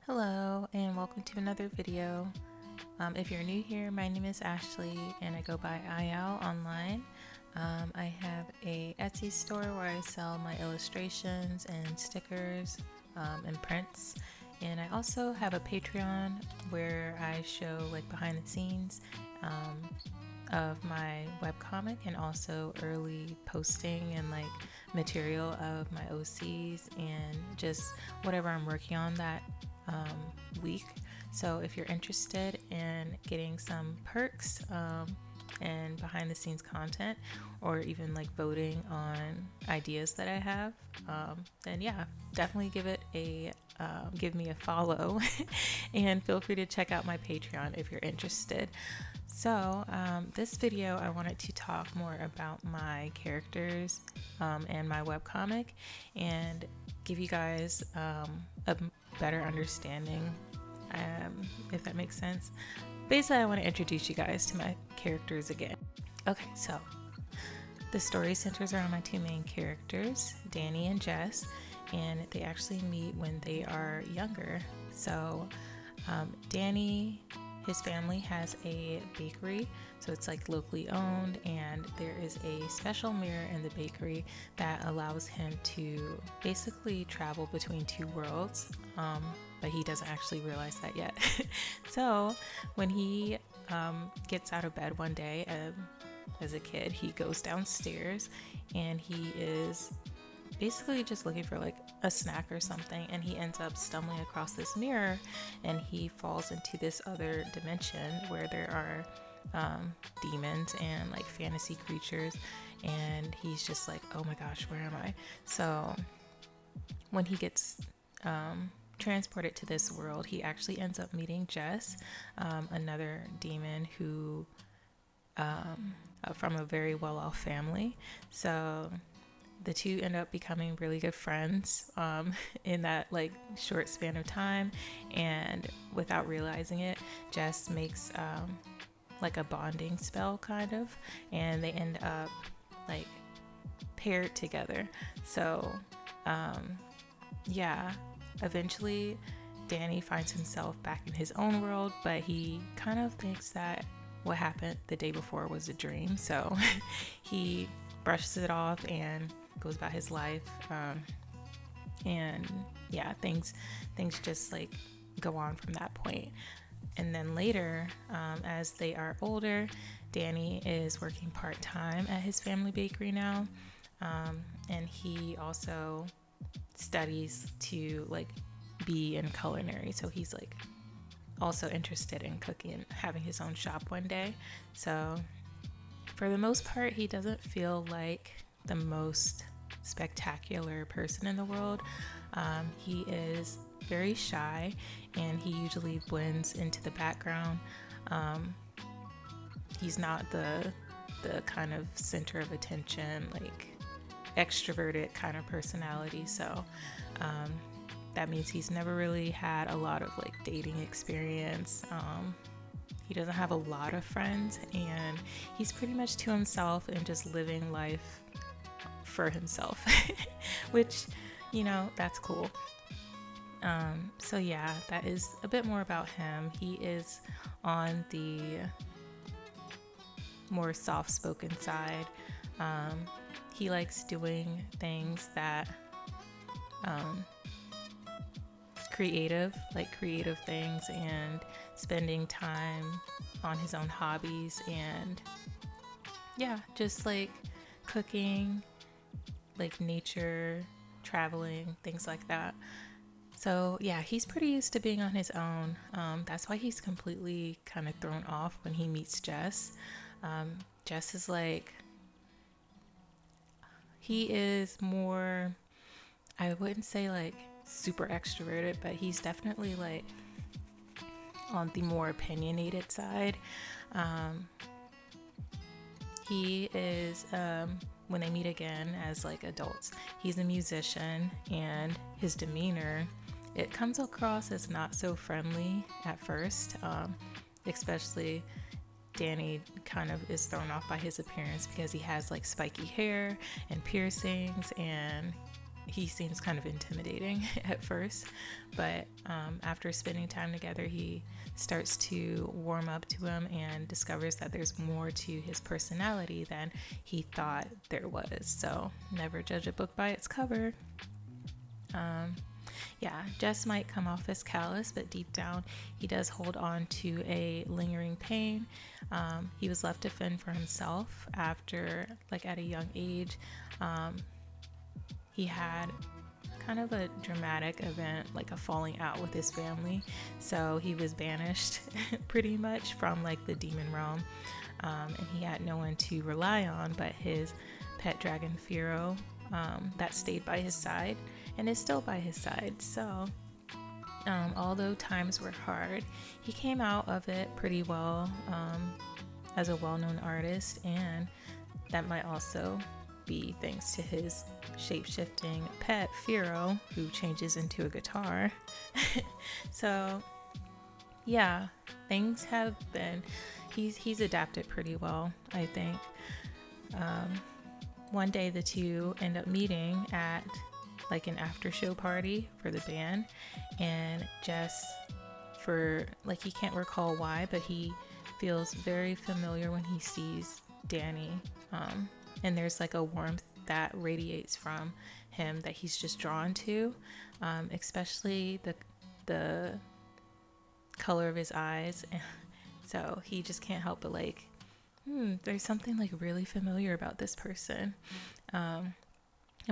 Hello and welcome to another video. If you're new here, my name is Ashley and I go by IL online. I have a Etsy store where I sell my illustrations and stickers and prints. And I also have a Patreon where I show like behind the scenes of my webcomic and also early posting and like material of my OCs and just whatever I'm working on that week. So if you're interested in getting some perks and behind the scenes content, or even like voting on ideas that I have, then yeah, definitely give me a follow and feel free to check out my Patreon if you're interested. So this video I wanted to talk more about my characters and my webcomic and give you guys a better understanding, if that makes sense. Basically, I want to introduce you guys to my characters again. Okay, so the story centers around my two main characters, Dany and Jess, and they actually meet when they are younger. So Dany, his family has a bakery, so it's like locally owned, and there is a special mirror in the bakery that allows him to basically travel between two worlds, but he doesn't actually realize that yet. So when he gets out of bed one day as a kid, he goes downstairs and he is basically just looking for like a snack or something, and he ends up stumbling across this mirror and he falls into this other dimension where there are demons and like fantasy creatures, and he's just like, oh my gosh, where am I? So when he gets transported to this world, he actually ends up meeting Jess, another demon who from a very well-off family. So the two end up becoming really good friends in that like short span of time, and without realizing it, Jess makes like a bonding spell kind of, and they end up like paired together. So yeah, eventually Dany finds himself back in his own world, but he kind of thinks that what happened the day before was a dream, so he brushes it off and goes about his life, and yeah, things just like go on from that point. And then later, as they are older, Dany is working part-time at his family bakery now, and he also studies to like be in culinary, so he's like also interested in cooking and having his own shop one day. So for the most part, he doesn't feel like the most spectacular person in the world. He is very shy and he usually blends into the background. He's not the kind of center of attention, like extroverted kind of personality. So that means he's never really had a lot of like dating experience. He doesn't have a lot of friends, and he's pretty much to himself and just living life for himself, which, you know, that's cool. So yeah, that is a bit more about him. He is on the more soft-spoken side. He likes doing things that creative things, and spending time on his own hobbies, and yeah, just like cooking, like nature, traveling, things like that. So yeah, he's pretty used to being on his own. That's why he's completely kind of thrown off when he meets Jess. Jess is like, he is more, I wouldn't say like super extroverted, but he's definitely like on the more opinionated side. He is, when they meet again as like adults, he's a musician, and his demeanor, it comes across as not so friendly at first, especially Dany kind of is thrown off by his appearance because he has like spiky hair and piercings, and he seems kind of intimidating at first, but after spending time together, he starts to warm up to him and discovers that there's more to his personality than he thought there was. So never judge a book by its cover. Yeah, Jess might come off as callous, but deep down he does hold on to a lingering pain. He was left to fend for himself after, like, at a young age. He had kind of a dramatic event, like a falling out with his family. So he was banished pretty much from, like, the demon realm. And he had no one to rely on but his pet dragon Firo, that stayed by his side and is still by his side. So although times were hard, he came out of it pretty well, as a well-known artist, and that might also be thanks to his shape-shifting pet Firo, who changes into a guitar. So yeah, things have been, he's adapted pretty well, I think. One day the two end up meeting at, like, an after show party for the band, and Jess, for, like, he can't recall why, but he feels very familiar when he sees Dany, and there's, like, a warmth that radiates from him that he's just drawn to, especially the color of his eyes. So he just can't help but, like, there's something, like, really familiar about this person. And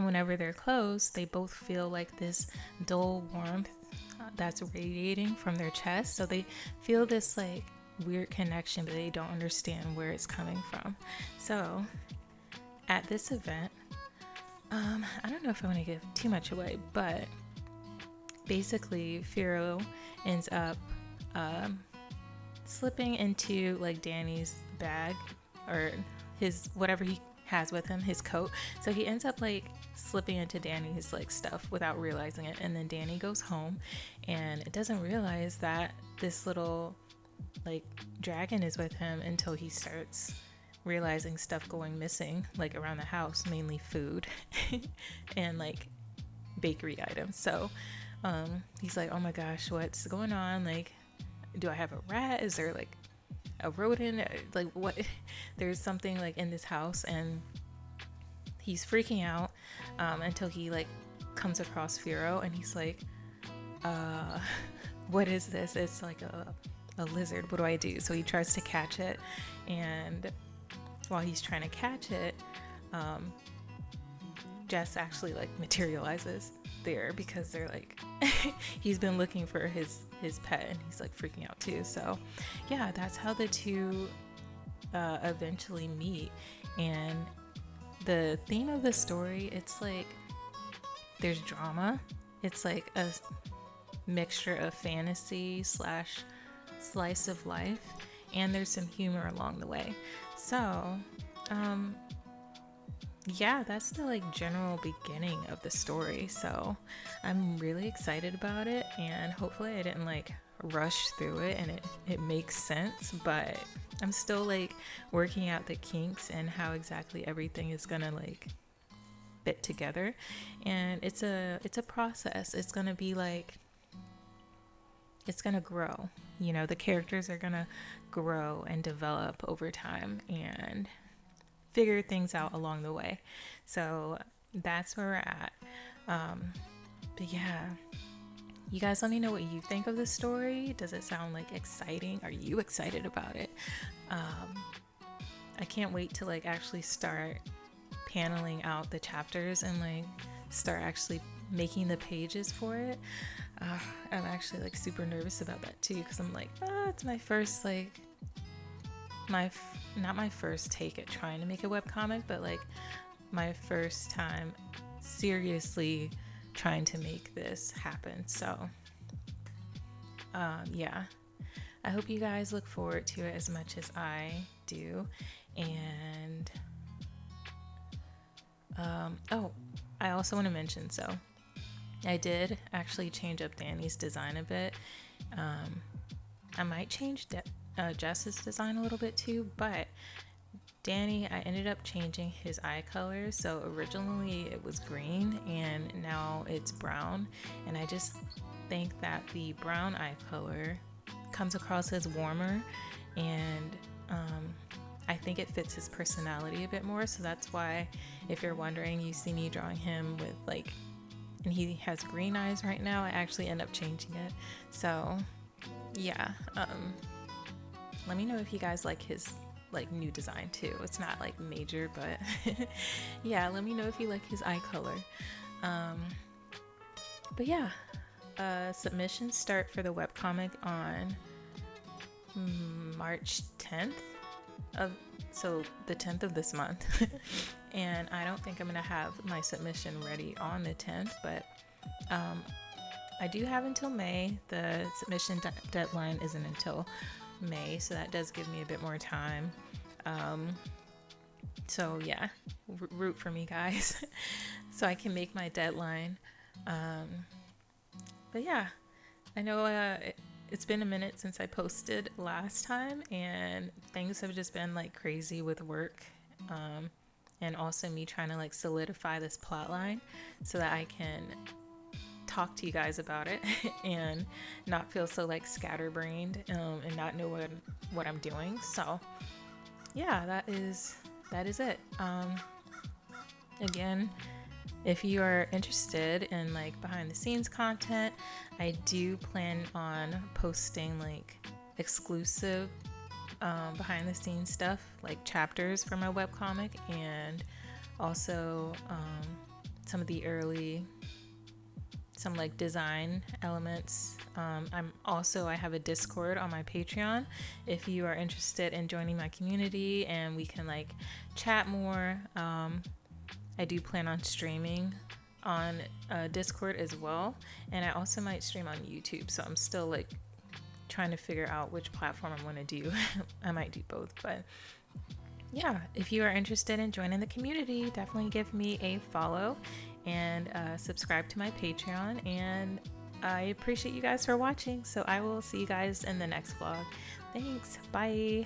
whenever they're close, they both feel like this dull warmth that's radiating from their chest. So they feel this, like, weird connection, but they don't understand where it's coming from. So at this event, I don't know if I want to give too much away, but basically Firo ends up slipping into, like, Dany's bag, or his, whatever he has with him, his coat. So he ends up, like, slipping into Dany's, like, stuff without realizing it, and then Dany goes home and it doesn't realize that this little, like, dragon is with him until he starts realizing stuff going missing, like, around the house, mainly food and, like, bakery items. So he's like, oh my gosh, what's going on? Like, do I have a rat? Is there, like, a rodent? Like, what? There's something, like, in this house, and he's freaking out until he, like, comes across Firo, and he's like, what is this? It's like a lizard. What do I do? So he tries to catch it, and while he's trying to catch it, Jess actually, like, materializes there, because they're like, he's been looking for his pet, and he's, like, freaking out too. So yeah, that's how the two eventually meet. And the theme of the story, it's like, there's drama, it's like a mixture of fantasy slash slice of life, and there's some humor along the way. So yeah, that's the, like, general beginning of the story. So I'm really excited about it, and hopefully I didn't, like, rush through it and it makes sense, but I'm still, like, working out the kinks and how exactly everything is gonna, like, fit together. And it's a process. It's gonna be, like, it's gonna grow, you know, the characters are gonna grow and develop over time and figure things out along the way. So that's where we're at. But yeah, you guys, let me know what you think of the story. Does it sound, like, exciting? Are you excited about it? I can't wait to, like, actually start paneling out the chapters and, like, start actually making the pages for it. I'm actually, like, super nervous about that too, because I'm like, it's my first, like, not my first take at trying to make a webcomic, but, like, my first time seriously trying to make this happen. So yeah, I hope you guys look forward to it as much as I do. And oh, I also want to mention, so I did actually change up Dany's design a bit. I might change Jess's design a little bit too, but Dany, I ended up changing his eye color. So originally it was green and now it's brown. And I just think that the brown eye color comes across as warmer, and I think it fits his personality a bit more. So that's why, if you're wondering, you see me drawing him with like, and he has green eyes right now, I actually end up changing it. So yeah, let me know if you guys like his like new design too. It's not like major, but yeah, let me know if you like his eye color. But yeah, submissions start for the webcomic on March 10th so the 10th of this month. And I don't think I'm gonna have my submission ready on the 10th, but I do have until May. The submission deadline isn't until May, so that does give me a bit more time. So yeah, root for me, guys, so I can make my deadline. But yeah, I know it's been a minute since I posted last time, and things have just been like crazy with work, and also me trying to like solidify this plot line so that I can talk to you guys about it and not feel so like scatterbrained, and not know what I'm doing. So yeah, that is it. Again, if you are interested in like behind the scenes content, I do plan on posting like exclusive behind the scenes stuff, like chapters for my webcomic, and also some of the early, some like design elements. I have a Discord on my Patreon if you are interested in joining my community, and we can like chat more. I do plan on streaming on Discord as well, and I also might stream on YouTube, so I'm still like trying to figure out which platform I'm going to do. I might do both, but yeah, if you are interested in joining the community, definitely give me a follow and subscribe to my Patreon, and I appreciate you guys for watching. So I will see you guys in the next vlog. Thanks, bye.